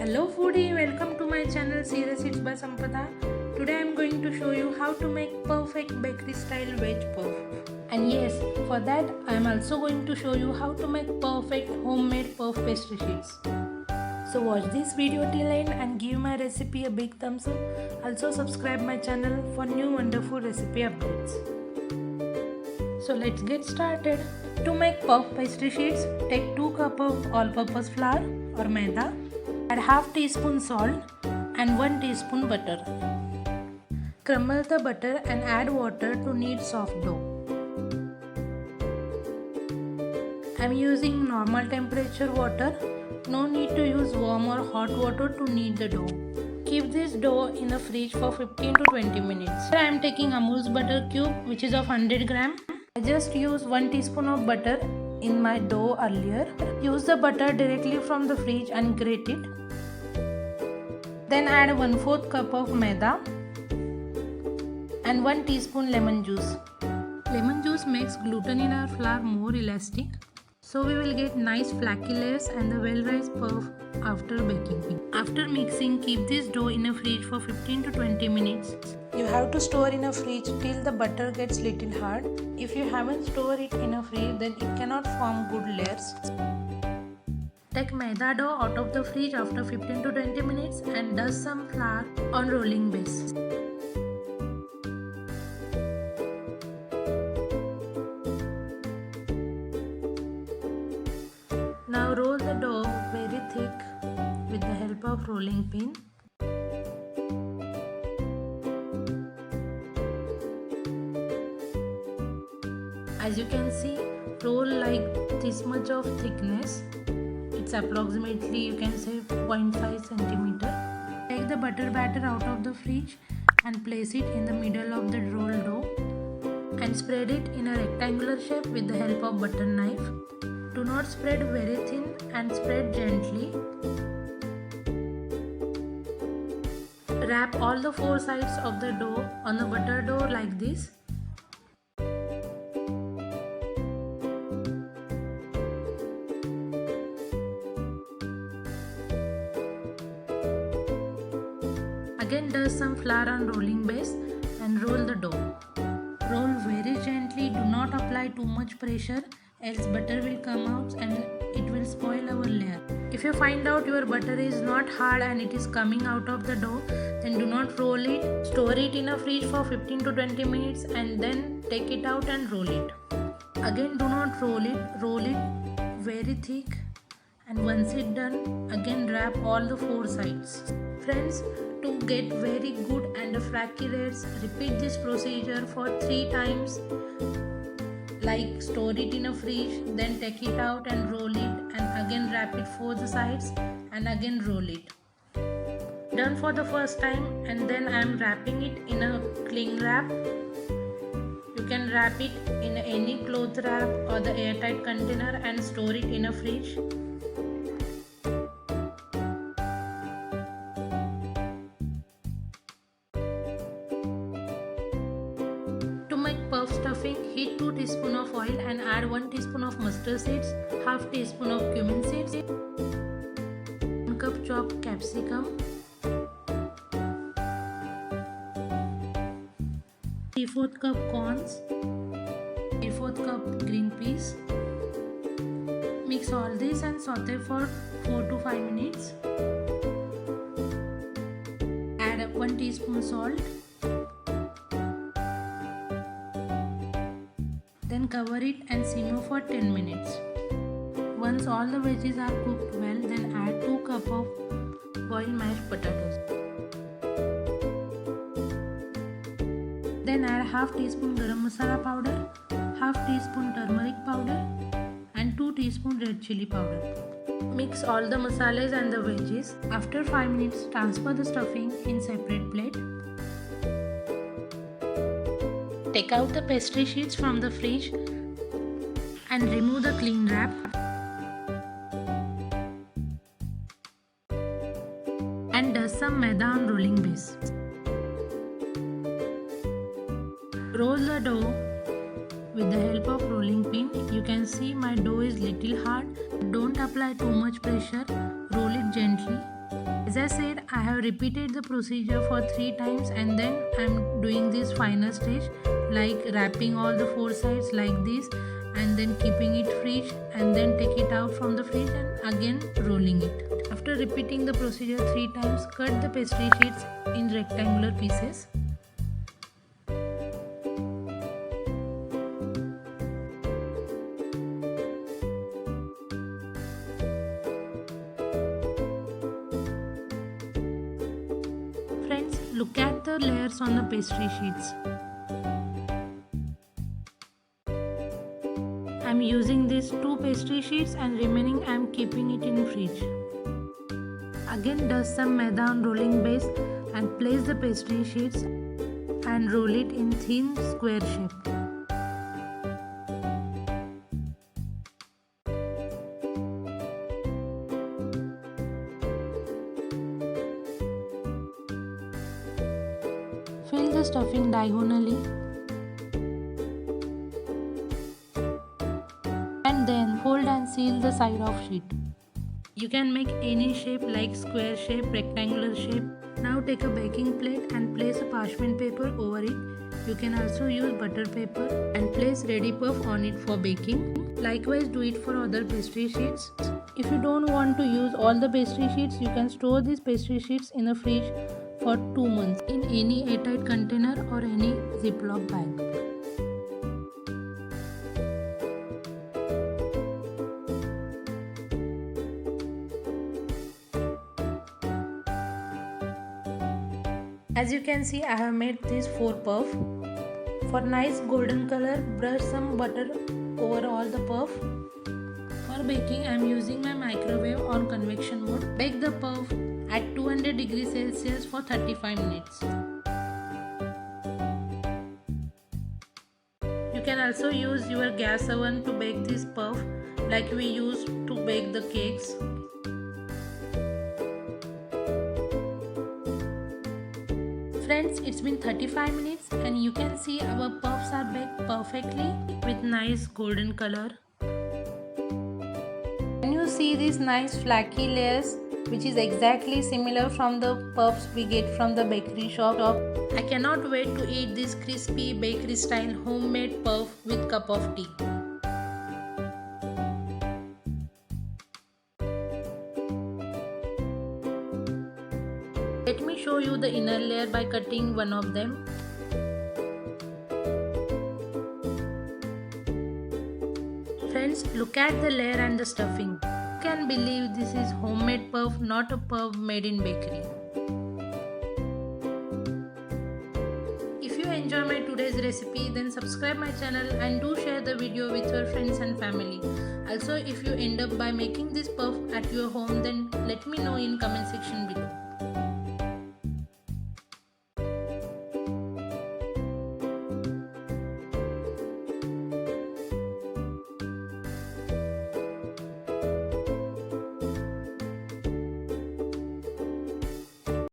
Hello foodie, welcome to my channel C Recipes by Sampada. Today I am going to show you how to make perfect bakery style veg puff. And yes, for that I am also going to show you how to make perfect homemade puff pastry sheets. So watch this video till end and give my recipe a big thumbs up. Also subscribe my channel for new wonderful recipe updates. So let's get started. To make puff pastry sheets, take 2 cups of all-purpose flour or maida. Add half teaspoon salt and 1 teaspoon butter. Crumble the butter and add water to knead soft dough. I am using normal temperature water. No need to use warm or hot water to knead the dough. Keep this dough in the fridge for 15 to 20 minutes. Here I am taking Amul's butter cube, which is of 100 gram. I just used 1 teaspoon of butter in my dough earlier. Use the butter directly from the fridge and grate it. Then add 1/4 cup of maida and 1 teaspoon lemon juice. Lemon juice makes gluten in our flour more elastic, so we will get nice flaky layers and the well-raised puff after baking. After mixing, keep this dough in a fridge for 15 to 20 minutes. You have to store in a fridge till the butter gets little hard. If you haven't stored it in a fridge, then it cannot form good layers. Take maida dough out of the fridge after 15 to 20 minutes and dust some flour on rolling base. Now roll the dough very thick with the help of rolling pin. As you can see, roll like this much of thickness. It's approximately, you can say, 0.5 centimeter. Take the butter batter out of the fridge and place it in the middle of the rolled dough and spread it in a rectangular shape with the help of butter knife. Do not spread very thin and spread gently. Wrap all the 4 sides of the dough on the butter dough like this. Again dust some flour on rolling base and roll the dough. Roll very gently, do not apply too much pressure, else butter will come out and it will spoil our layer. If you find out your butter is not hard and it is coming out of the dough, then do not roll it. Store it in a fridge for 15 to 20 minutes and then take it out and roll it. Again do not roll it very thick, and once it done, again wrap all the 4 sides. Friends, to get very good and flaky layers, repeat this procedure for 3 times. Like store it in a fridge, then take it out and roll it, and again wrap it 4 sides and again roll it. Done for the first time, and then I am wrapping it in a cling wrap. You can wrap it in any cloth wrap or the airtight container and store it in a fridge. To make puff stuffing, heat 2 teaspoons of oil and add 1 teaspoon of mustard seeds, half teaspoon of cumin seeds, 1 cup chopped capsicum, 3/4 cup corns, 3/4 cup green peas. Mix all this and saute for 4 to 5 minutes. Add 1 teaspoon salt. Then cover it and simmer for 10 minutes. Once all the veggies are cooked well, then add 2 cups of boiled mashed potatoes. Then add half teaspoon garam masala powder, half teaspoon turmeric powder and 2 teaspoon red chili powder. Mix all the masalas and the veggies. After 5 minutes, transfer the stuffing in separate plate. Take out the pastry sheets from the fridge and remove the cling wrap. And dust some maida on rolling base. Roll the dough with the help of rolling pin. You can see my dough is little hard. Don't apply too much pressure. Roll it gently. As I said, I have repeated the procedure for 3 times and then I am doing this final stage, like wrapping all the 4 sides like this and then keeping it fridge and then take it out from the fridge and again rolling it. After repeating the procedure 3 times, cut the pastry sheets in rectangular pieces. Friends, look at the layers on the pastry sheets. I am using these 2 pastry sheets and remaining I am keeping it in fridge. Again dust some maida on rolling base and place the pastry sheets and roll it in thin square shape. Fill the stuffing diagonally and then fold and seal the side of sheet. You can make any shape like square shape, rectangular shape. Now take a baking plate and place a parchment paper over it. You can also use butter paper and place ready puff on it for baking. Likewise do it for other pastry sheets. If you don't want to use all the pastry sheets, you can store these pastry sheets in a fridge for 2 months in any airtight container or any Ziploc bag. As you can see, I have made these 4 puff. For nice golden color, brush some butter over all the puff. For baking, I am using my microwave on convection mode. Bake the puff at 200 degrees Celsius for 35 minutes. You can also use your gas oven to bake this puff like we use to bake the cakes. Friends, it's been 35 minutes and you can see our puffs are baked perfectly with nice golden color. Can you see these nice flaky layers which is exactly similar from the puffs we get from the bakery shop? I cannot wait to eat this crispy bakery style homemade puff with cup of tea. Let me show you the inner layer by cutting one of them. Friends, look at the layer and the stuffing. You can believe this is homemade puff, not a puff made in bakery. If you enjoy my today's recipe, then subscribe my channel and do share the video with your friends and family. Also, if you end up by making this puff at your home, then let me know in comment section below.